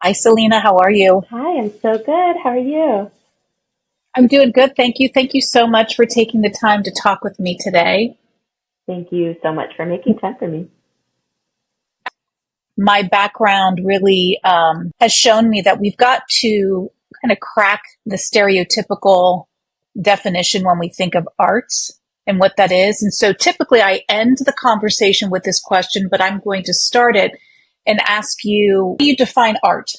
Hi, Selena. How are you? Hi, I'm so good. How are you? I'm doing good. Thank you. Thank you so much for taking the time to talk with me today. Thank you so much for making time for me. My background really has shown me that we've got to kind of crack the stereotypical definition when we think of arts and what that is. And so typically I end the conversation with this question, but I'm going to start it and ask you, how do you define art?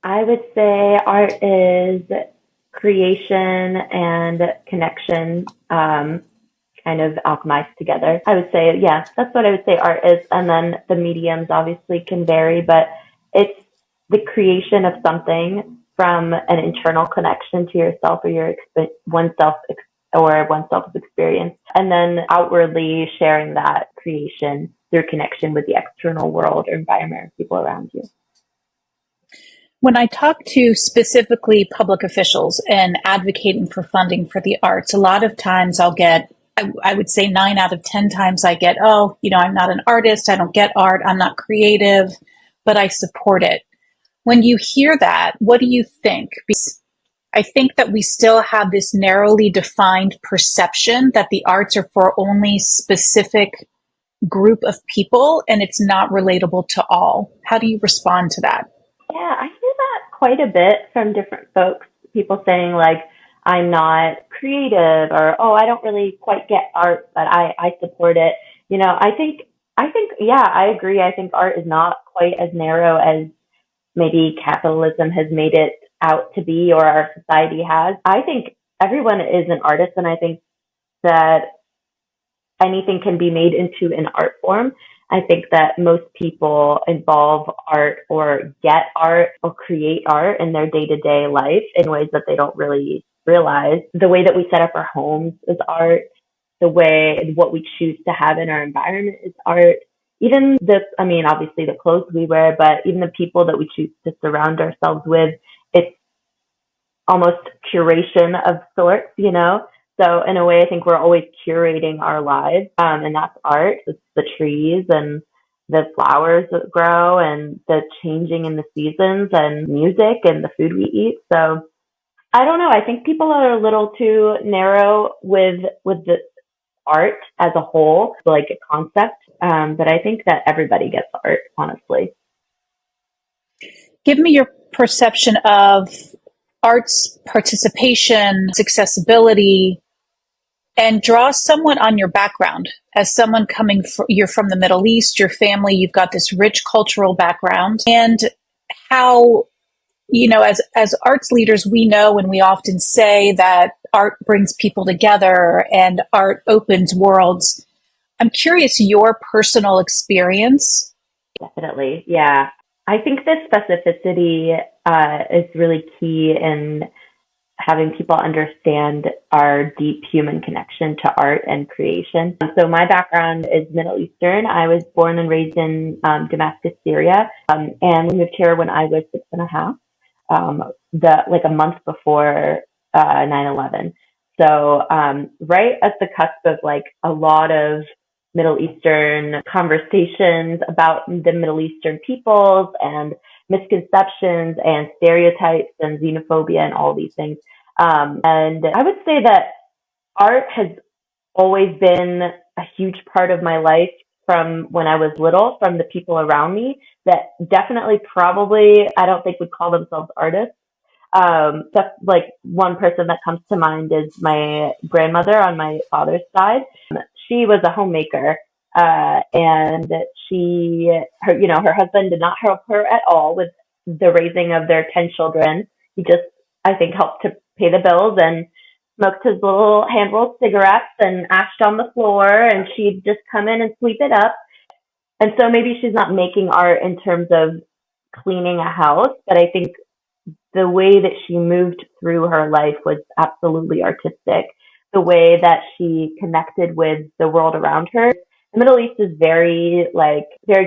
I would say art is creation and connection, kind of alchemized together. I would say, yeah, that's what I would say art is. And then the mediums obviously can vary, but it's the creation of something from an internal connection to yourself or oneself's experience, and then outwardly sharing that creation through connection with the external world or environment or people around you. When I talk to specifically public officials and advocating for funding for the arts, a lot of times I would say 9 out of 10 times I get, oh, I'm not an artist. I don't get art. I'm not creative, but I support it. When you hear that, what do you think? Because I think that we still have this narrowly defined perception that the arts are for only specific group of people and it's not relatable to all. How do you respond to that? Yeah, I hear that quite a bit from different folks. People saying like, I'm not creative, or, oh, I don't really quite get art, but I support it. Yeah, I agree. I think art is not quite as narrow as maybe capitalism has made it out to be, or our society has. I think everyone is an artist, and I think that anything can be made into an art form. I think that most people involve art or get art or create art in their day to day life in ways that they don't really realize. The way that we set up our homes is art. The way what we choose to have in our environment is art. Even obviously the clothes we wear, but even the people that we choose to surround ourselves with, it's almost curation of sorts. So in a way, I think we're always curating our lives, and that's art. It's the trees and the flowers that grow and the changing in the seasons and music and the food we eat. So I don't know. I think people are a little too narrow with the art as a whole, like a concept. But I think that everybody gets art, honestly. Give me your perception of arts participation, accessibility, and draw someone on your background as someone you're from the Middle East, your family, you've got this rich cultural background, and how, as arts leaders, we know and we often say that art brings people together and art opens worlds. I'm curious your personal experience. Definitely. Yeah. I think this specificity is really key in having people understand our deep human connection to art and creation. So my background is Middle Eastern. I was born and raised in Damascus, Syria, and we moved here when I was 6.5, like a month before 9/11. So right at the cusp of like a lot of Middle Eastern conversations about the Middle Eastern peoples and misconceptions and stereotypes and xenophobia and all these things. And I would say that art has always been a huge part of my life from when I was little, from the people around me that definitely probably I don't think would call themselves artists. That's like one person that comes to mind is my grandmother on my father's side. She was a homemaker, and her husband did not help her at all with the raising of their 10 children. He just, I think, helped to pay the bills and smoked his little hand rolled cigarettes and ashed on the floor, and she'd just come in and sweep it up. And so maybe she's not making art in terms of cleaning a house, but I think the way that she moved through her life was absolutely artistic. The way that she connected with the world around her. The Middle East is very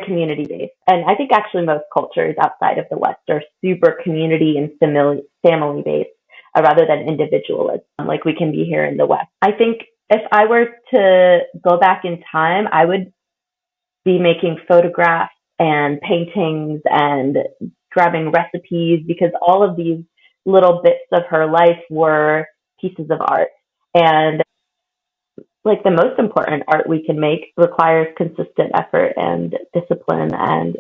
community based. And I think actually most cultures outside of the West are super community and family based, rather than individualism, like we can be here in the West. I think if I were to go back in time, I would be making photographs and paintings and grabbing recipes, because all of these little bits of her life were pieces of art. And like the most important art we can make requires consistent effort and discipline and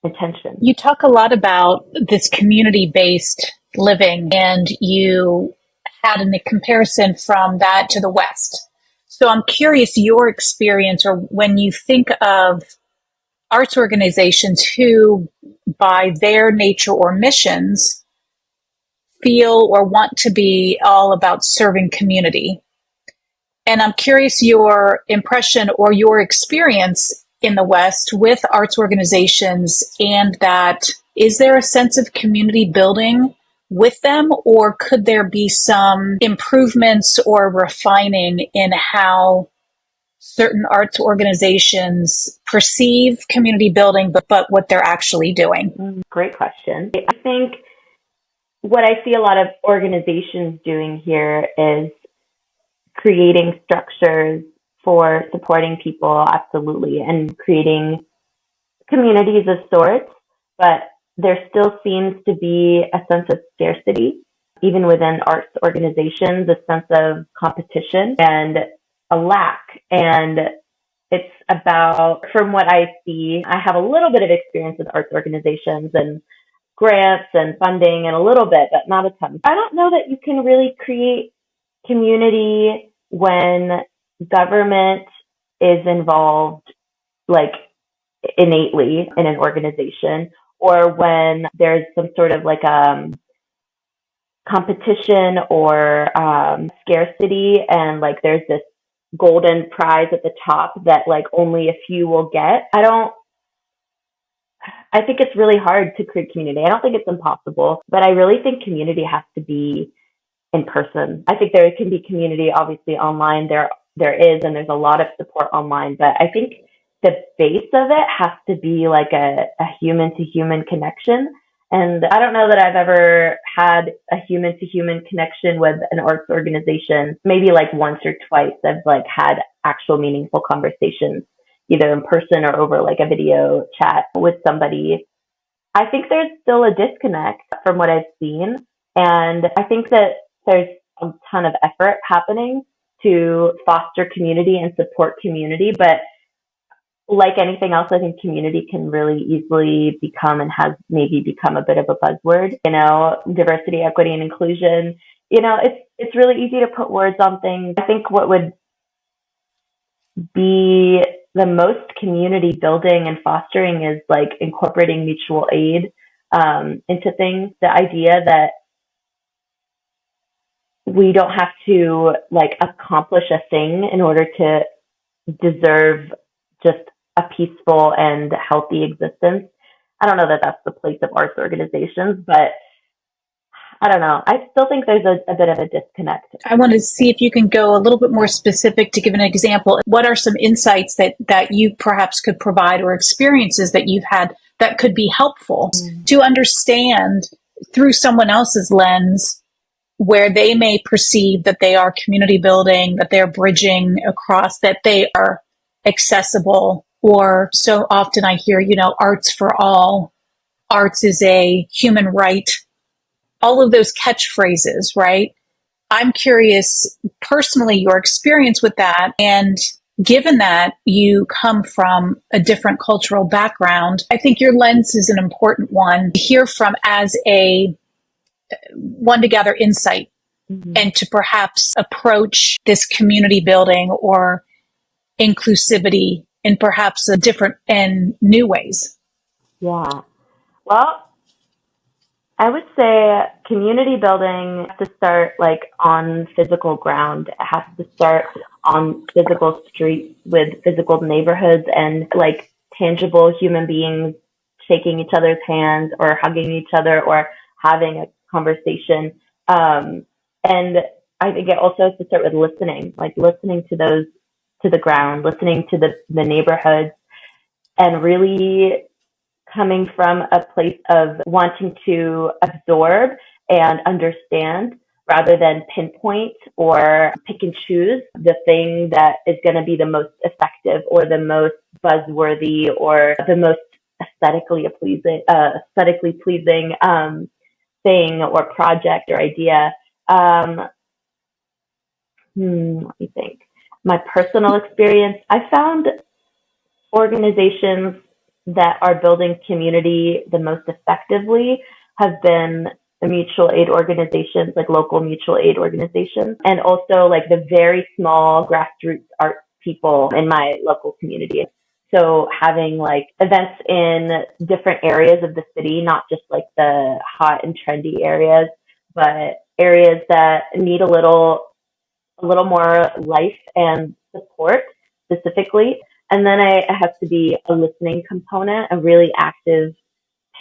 intention. You talk a lot about this community-based living, and you had a comparison from that to the West. So I'm curious your experience, or when you think of arts organizations who, by their nature or missions, feel or want to be all about serving community. And I'm curious your impression or your experience in the West with arts organizations, and that is there a sense of community building with them, or could there be some improvements or refining in how certain arts organizations perceive community building, but what they're actually doing? Great question. I think what I see a lot of organizations doing here is creating structures for supporting people, absolutely, and creating communities of sorts, but there still seems to be a sense of scarcity, even within arts organizations, a sense of competition and a lack. And it's about, from what I see, I have a little bit of experience with arts organizations and grants and funding and a little bit, but not a ton. I don't know that you can really create community when government is involved, like innately in an organization, or when there's some sort of like competition or scarcity, and like there's this golden prize at the top that like only a few will get. I think it's really hard to create community. I don't think it's impossible, but I really think community has to be in person. I think there can be community obviously online. There is, and there's a lot of support online, but I think the base of it has to be like a human to human connection. And I don't know that I've ever had a human to human connection with an arts organization. Maybe like once or twice I've like had actual meaningful conversations, either in person or over like a video chat with somebody. I think there's still a disconnect from what I've seen. And I think that there's a ton of effort happening to foster community and support community. But like anything else, I think community can really easily become, and has maybe become, a bit of a buzzword. Diversity, equity, and inclusion. It's really easy to put words on things. I think what would be the most community building and fostering is like incorporating mutual aid into things. The idea that we don't have to like accomplish a thing in order to deserve just a peaceful and healthy existence. I don't know that that's the place of arts organizations, but I don't know. I still think there's a bit of a disconnect. I want to see if you can go a little bit more specific to give an example. What are some insights that you perhaps could provide, or experiences that you've had that could be helpful to understand through someone else's lens, where they may perceive that they are community building, that they're bridging across, that they are accessible? Or so often I hear, arts for all, arts is a human right, all of those catchphrases, right? I'm curious personally your experience with that. And given that you come from a different cultural background, I think your lens is an important one to hear from as a one to gather insight and to perhaps approach this community building or inclusivity in perhaps a different and new ways. Yeah. Well, I would say community building has to start like on physical ground. It has to start on physical streets with physical neighborhoods and like tangible human beings shaking each other's hands or hugging each other or having a conversation. And I think it also has to start with listening, like listening to the ground, listening to the neighborhoods, and really coming from a place of wanting to absorb and understand rather than pinpoint or pick and choose the thing that is going to be the most effective or the most buzzworthy or the most aesthetically pleasing thing or project or idea. Let me think. My personal experience, I found organizations that are building community the most effectively have been mutual aid organizations, like local mutual aid organizations, and also like the very small grassroots art people in my local community. So having like events in different areas of the city, not just like the hot and trendy areas, but areas that need a little more life and support specifically. And then it has to be a listening component, a really active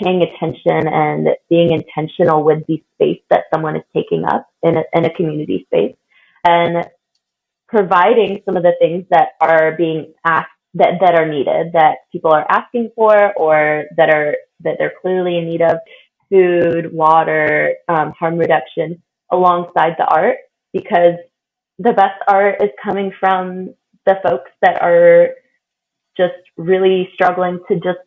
paying attention and being intentional with the space that someone is taking up in a community space, and providing some of the things that are being asked, that are needed, that people are asking for, or that they're clearly in need of: food, water, harm reduction, alongside the art, because the best art is coming from the folks that are just really struggling to just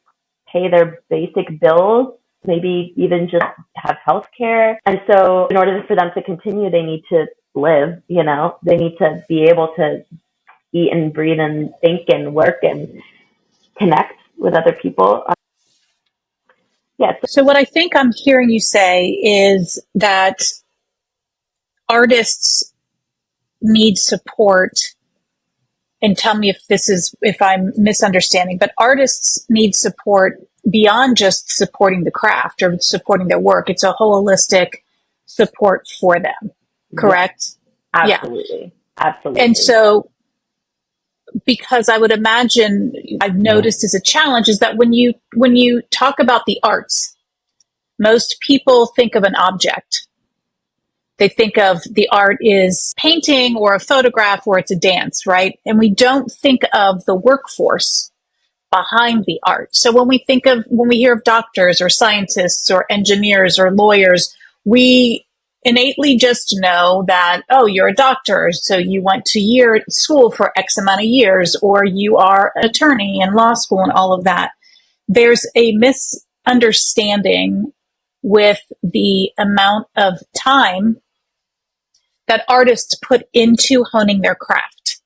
pay their basic bills, maybe even just have health care. And so in order for them to continue, they need to live, they need to be able to eat and breathe and think and work and connect with other people. Yes. So what I think I'm hearing you say is that artists need support, and tell me if I'm misunderstanding, but artists need support beyond just supporting the craft or supporting their work. It's a holistic support for them, correct? Yes, absolutely. Yeah. Absolutely. And so, because I would imagine I've noticed as a challenge is that when you talk about the arts, most people think of an object. They think of the art is painting or a photograph or it's a dance, right? And we don't think of the workforce behind the art. So when we hear of doctors or scientists or engineers or lawyers, we innately just know that, oh, you're a doctor, so you went to school for X amount of years, or you are an attorney in law school and all of that. There's a misunderstanding with the amount of time that artists put into honing their craft.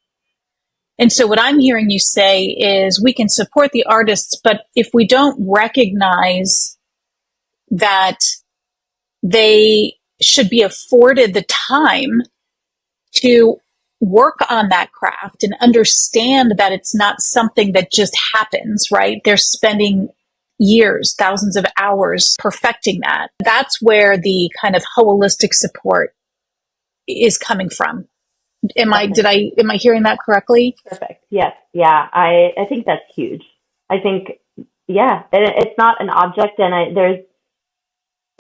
And so what I'm hearing you say is we can support the artists, but if we don't recognize that they should be afforded the time to work on that craft and understand that it's not something that just happens, right? They're spending years, thousands of hours perfecting that. That's where the kind of holistic support is coming from. Am I hearing that correctly? Perfect. Yes. Yeah. I think that's huge. I think, yeah, it's not an object, and there's,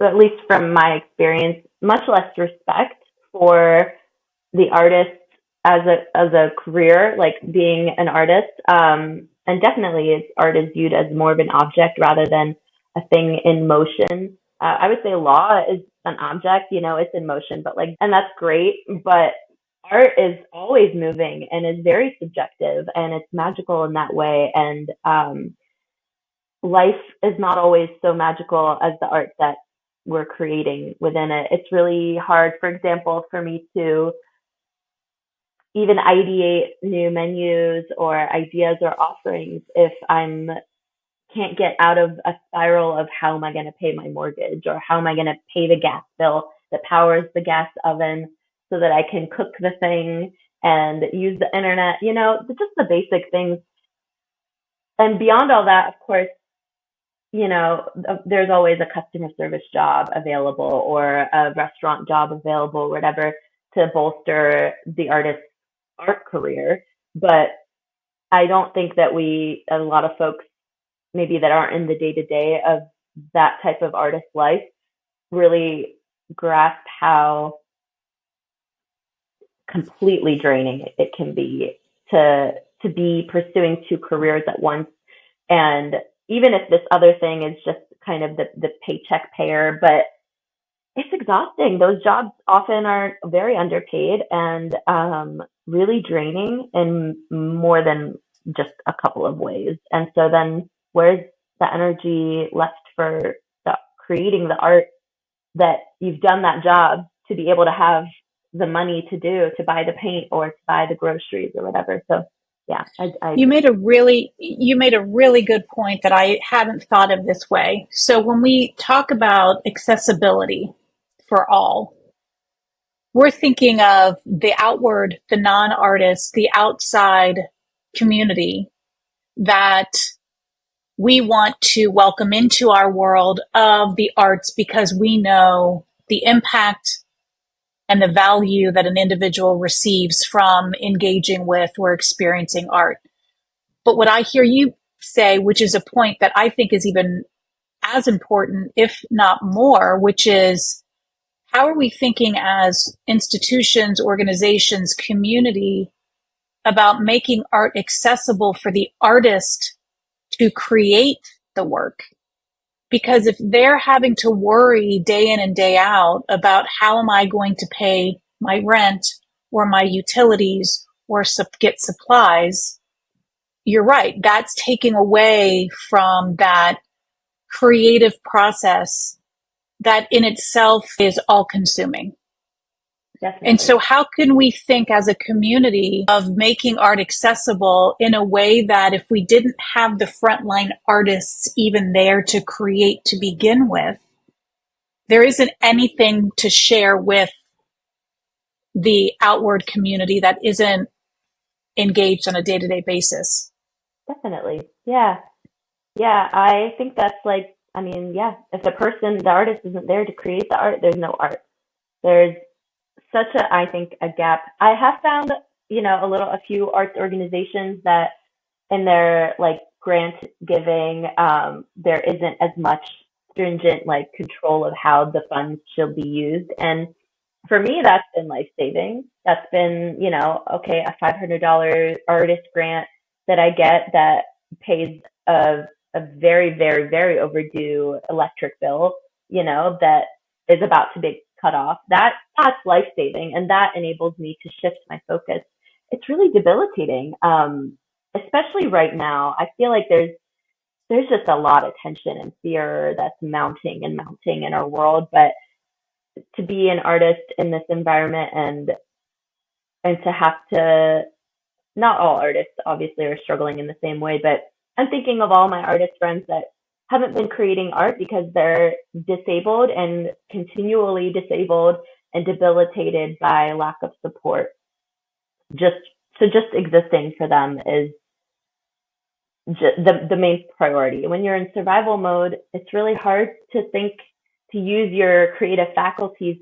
at least from my experience, much less respect for the artist as a career, like being an artist. And definitely art is viewed as more of an object rather than a thing in motion. I would say law is an object, it's in motion, but and that's great, but art is always moving and is very subjective, and it's magical in that way. And life is not always so magical as the art that we're creating within it. It's really hard, for example, for me to even ideate new menus or ideas or offerings if I'm can't get out of a spiral of how am I going to pay my mortgage, or how am I going to pay the gas bill that powers the gas oven so that I can cook the thing and use the internet, just the basic things. And beyond all that, of course, there's always a customer service job available or a restaurant job available, whatever, to bolster the artist's art career. But I don't think that a lot of folks maybe that aren't in the day to day of that type of artist life really grasp how completely draining it can be to be pursuing two careers at once. And even if this other thing is just kind of the paycheck payer, but it's exhausting. Those jobs often are very underpaid and really draining in more than just a couple of ways. And so then where's the energy left for creating the art that you've done that job to be able to have the money to buy the paint or to buy the groceries or whatever. So yeah, I You agree. made a really good point that I hadn't thought of this way. So when we talk about accessibility for all, we're thinking of the outward, the non-artist, the outside community that we want to welcome into our world of the arts because we know the impact and the value that an individual receives from engaging with or experiencing art. But what I hear you say, which is a point that I think is even as important, if not more, which is how are we thinking as institutions, organizations, community about making art accessible for the artist to create the work? Because if they're having to worry day in and day out about how am I going to pay my rent or my utilities or get supplies, you're right. That's taking away from that creative process that in itself is all consuming. And so, Definitely. how can we think as a community of making art accessible in a way that if we didn't have the frontline artists even there to create to begin with, there isn't anything to share with the outward community that isn't engaged on a day to day basis? Definitely. Yeah. Yeah. I think that's like, I mean, yeah, if the artist isn't there to create the art, there's no art. There's such I think, a gap. I have found, a few arts organizations that in their like grant giving, there isn't as much stringent like control of how the funds should be used. And for me, that's been life saving. That's been, okay, a $500 artist grant that I get that pays a very, very, very overdue electric bill, that is about to be cut off. That's life saving, and that enables me to shift my focus. It's really debilitating, especially right now. I feel like there's just a lot of tension and fear that's mounting and mounting in our world, but to be an artist in this environment and to have to, not all artists obviously are struggling in the same way, but I'm thinking of all my artist friends that haven't been creating art because they're disabled and continually disabled and debilitated by lack of support. Just just existing for them is the main priority. When you're in survival mode, it's really hard to use your creative faculties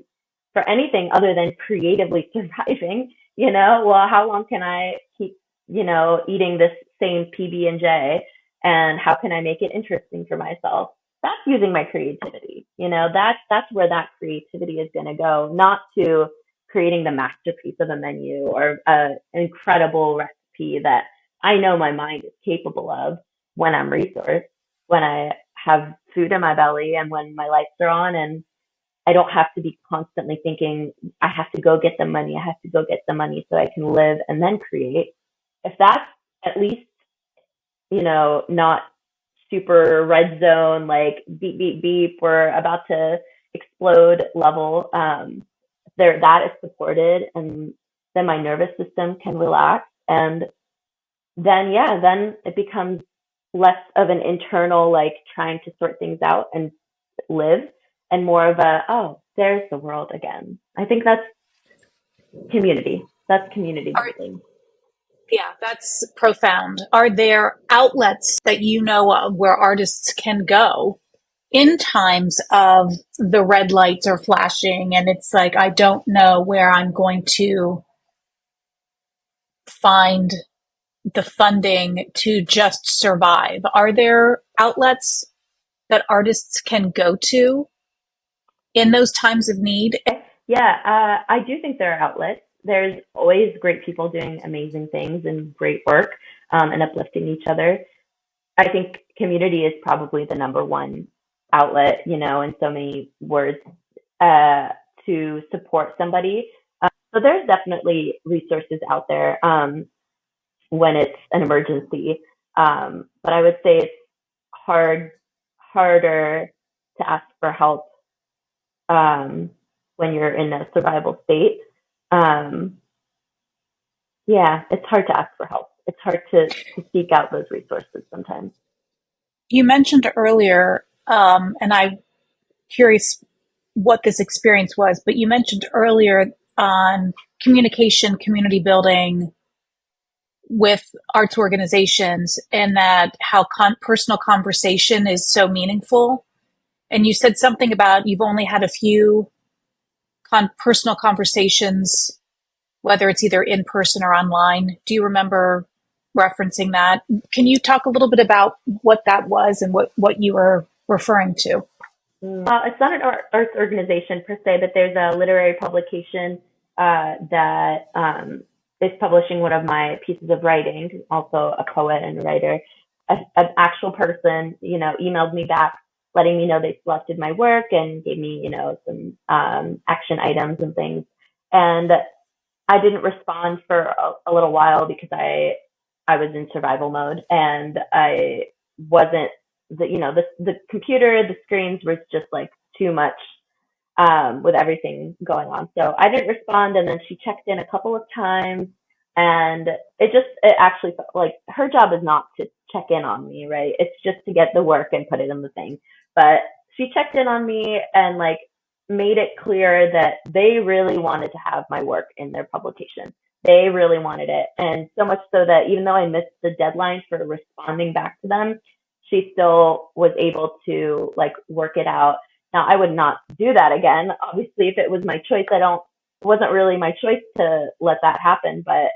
for anything other than creatively surviving. Well, how long can I keep, eating this same PB and J, and how can I make it interesting for myself? That's using my creativity. That's where that creativity is going to go, not to creating the masterpiece of a menu or an incredible recipe that I know my mind is capable of when I'm resourced, when I have food in my belly, and when my lights are on, and I don't have to be constantly thinking, I have to go get the money. I have to go get the money so I can live and then create. If that's at least, not super red zone, like beep, beep, beep, we're about to explode level, that is supported, and then my nervous system can relax. And then, yeah, then it becomes less of an internal, like trying to sort things out and live, and more of a, oh, there's the world again. I think that's community. That's community Are, building. yeah, that's profound. Are there outlets that you know of where artists can go in times of the red lights are flashing and it's like, I don't know where I'm going to find the funding to just survive? Are there outlets that artists can go to in those times of need? Yeah, I do think there are outlets. There's always great people doing amazing things and great work, and uplifting each other. I think community is probably the number one outlet, in so many words, uh, to support somebody. So there's definitely resources out there, when it's an emergency. But I would say it's harder to ask for help um, when you're in a survival state. Um, yeah, it's hard to ask for help. It's hard to seek out those resources sometimes. You mentioned earlier, and I'm curious what this experience was, but you mentioned earlier on communication, community building with arts organizations, and that how personal conversation is so meaningful. And you said something about you've only had a few personal conversations, whether it's either in person or online. Do you remember referencing that? Can you talk a little bit about what that was and what you were referring to? It's not an arts organization per se, but there's a literary publication that is publishing one of my pieces of writing, also a poet and a writer. An actual person, emailed me back letting me know they selected my work and gave me, some action items and things. And I didn't respond for a little while because I was in survival mode and I wasn't the computer, the screens was just like too much with everything going on. So I didn't respond, and then she checked in a couple of times, and it actually felt like her job is not to check in on me, right? It's just to get the work and put it in the thing. But she checked in on me and like made it clear that they really wanted to have my work in their publication. They really wanted it. And so much so that even though I missed the deadline for responding back to them, she still was able to like work it out. Now, I would not do that again. Obviously, if it was my choice, it wasn't really my choice to let that happen. But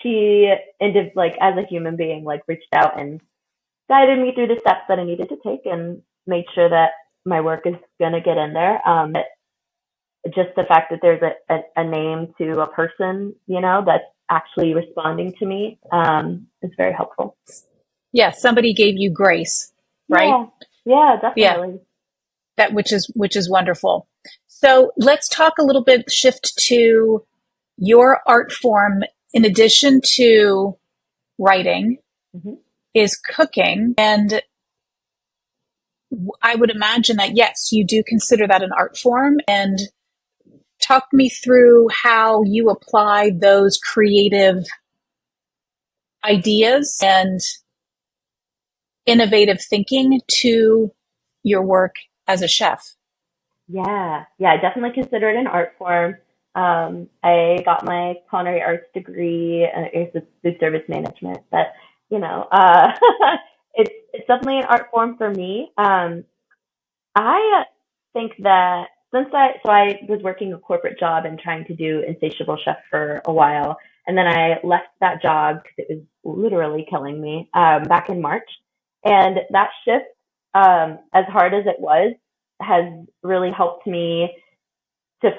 she ended like as a human being, like reached out and guided me through the steps that I needed to take and made sure that my work is gonna get in there. Just the fact that there's a name to a person, that's actually responding to me, is very helpful. Yeah, somebody gave you grace, right? Yeah, yeah, Yeah, definitely. that which is wonderful. So let's talk a little bit, shift to your art form in addition to writing Mm-hmm. is cooking. And I would imagine that, yes, you do consider that an art form. And talk me through how you apply those creative ideas and innovative thinking to your work as a chef. Yeah, I definitely consider it an art form. I got my culinary arts degree, it's food service management, but you know, uh, it's definitely an art form for me. I think that I was working a corporate job and trying to do Insatiable Chef for a while, and then I left that job because it was literally killing me back in March. And that shift, as hard as it was, has really helped me to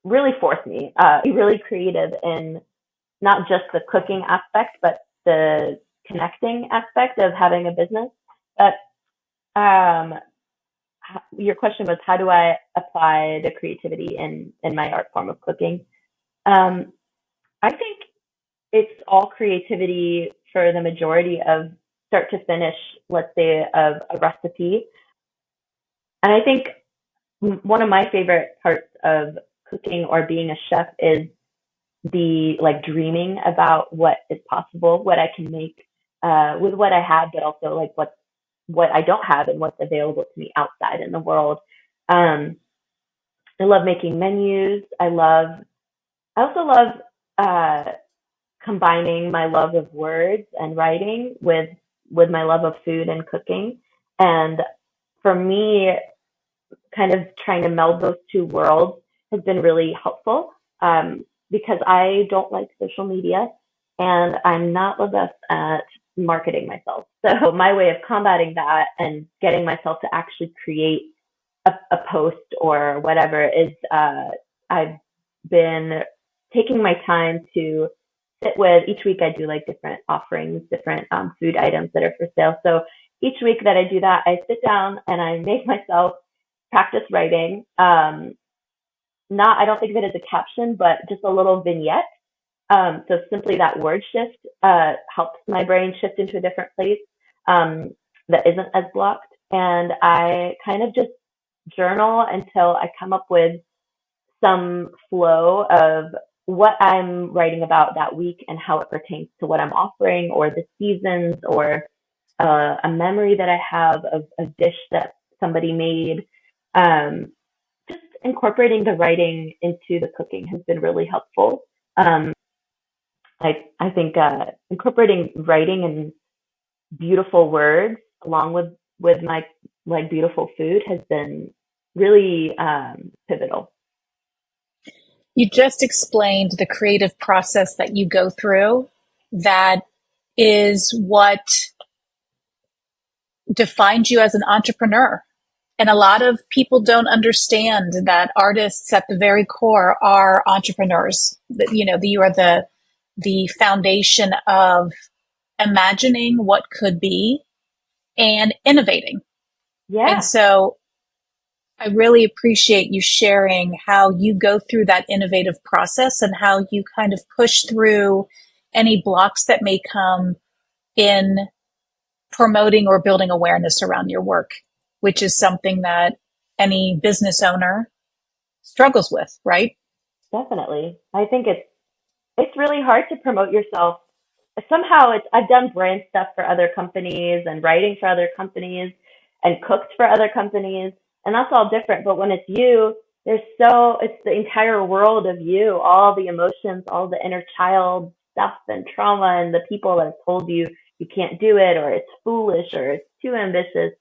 really force me, be really creative in not just the cooking aspect, but the connecting aspect of having a business. But um, your question was, how do I apply the creativity in my art form of cooking? Um, I think it's all creativity for the majority of start to finish, let's say, of a recipe. And I think one of my favorite parts of cooking or being a chef is the like dreaming about what is possible, what I can make with what I have, but also like what I don't have and what's available to me outside in the world. Um, I love making menus. I also love uh, combining my love of words and writing with my love of food and cooking. And for me, kind of trying to meld those two worlds has been really helpful because I don't like social media and I'm not the best at marketing myself. So my way of combating that and getting myself to actually create a post or whatever is I've been taking my time to sit with each week. I do like different offerings, different food items that are for sale. So each week that I do that, I sit down and I make myself practice writing. Not, I don't think of it as a caption, but just a little vignette. So simply that word shift helps my brain shift into a different place. Um, that isn't as blocked. And I kind of just journal until I come up with some flow of what I'm writing about that week and how it pertains to what I'm offering or the seasons or a memory that I have of a dish that somebody made. Um, just incorporating the writing into the cooking has been really helpful. Um, I think incorporating writing and beautiful words along with my like beautiful food has been really pivotal. You just explained the creative process that you go through. That is what defines you as an entrepreneur. And a lot of people don't understand that artists at the very core are entrepreneurs. That, you know, you are the foundation of imagining what could be and innovating. And Yeah, so I really appreciate you sharing how you go through that innovative process and how you kind of push through any blocks that may come in promoting or building awareness around your work, which is something that any business owner struggles with, right? definitely. I think it's really hard to promote yourself. Somehow it's I've done brand stuff for other companies and writing for other companies and cooked for other companies, and that's all different. But when it's you, it's the entire world of you, all the emotions, all the inner child stuff and trauma and the people that have told you you can't do it or it's foolish or it's too ambitious.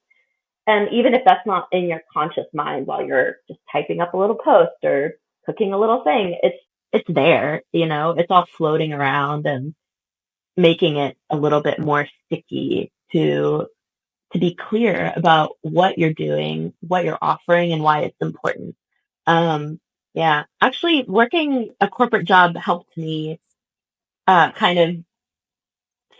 And even if that's not in your conscious mind while you're just typing up a little post or cooking a little thing, it's there, it's all floating around and making it a little bit more sticky to be clear about what you're doing, what you're offering, and why it's important. Yeah, actually, working a corporate job helped me kind of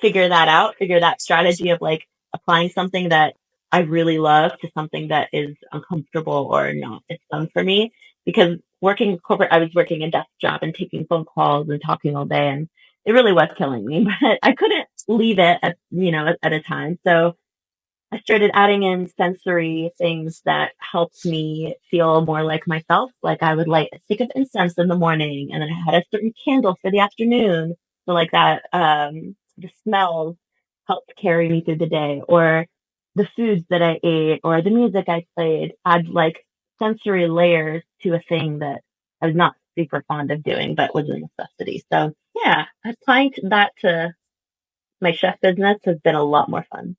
figure that strategy of like applying something that I really love to something that is uncomfortable or not. It's done for me because working corporate, I was working a desk job and taking phone calls and talking all day, and it really was killing me. But I couldn't leave it at a time. So I started adding in sensory things that helped me feel more like myself. Like I would light a stick of incense in the morning, and then I had a certain candle for the afternoon. So like that, the smells helped carry me through the day, or the foods that I ate, or the music I played. Add like sensory layers to a thing that I was not super fond of doing, but was a necessity. So yeah, applying that to my chef business has been a lot more fun.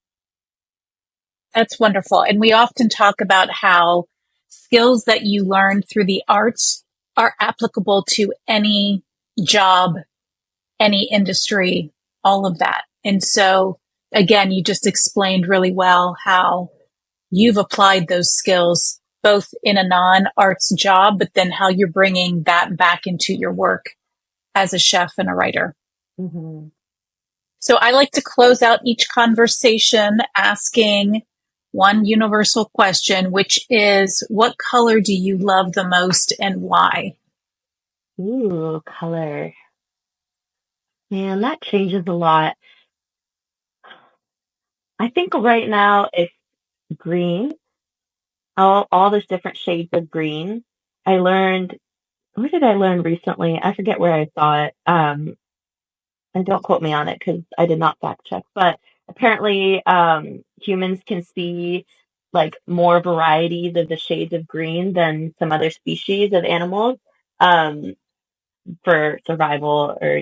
That's wonderful. And we often talk about how skills that you learn through the arts are applicable to any job, any industry, all of that. And so, again, you just explained really well how you've applied those skills both in a non arts job, but then how you're bringing that back into your work as a chef and a writer. Mm-hmm. So I like to close out each conversation asking one universal question, which is what color do you love the most and why? Ooh, color. Man, that changes a lot. I think right now it's green, all those different shades of green. I learned, where did I learn recently? I forget where I saw it. And don't quote me on it because I did not fact check, but apparently, humans can see like more varieties of the shades of green than some other species of animals. Um, for survival or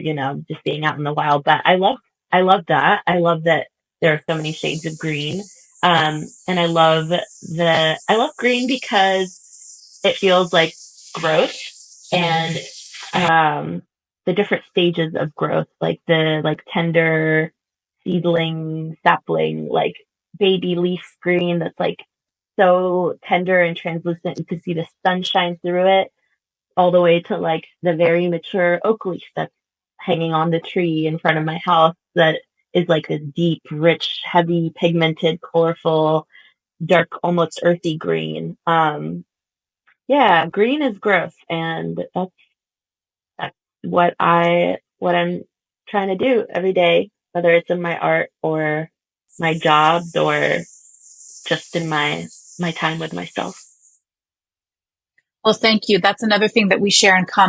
just being out in the wild, but I love that. I love that there are so many shades of green. And I love green because it feels like growth and the different stages of growth, like the like tender seedling sapling, like baby leaf green that's like so tender and translucent you can see the sun shine through it, all the way to like the very mature oak leaf that's hanging on the tree in front of my house that is like a deep, rich, heavy, pigmented, colorful, dark, almost earthy green. Yeah, green is growth, and that's what I'm trying to do every day, whether it's in my art or my jobs or just in my time with myself. Well, thank you. That's another thing that we share in common.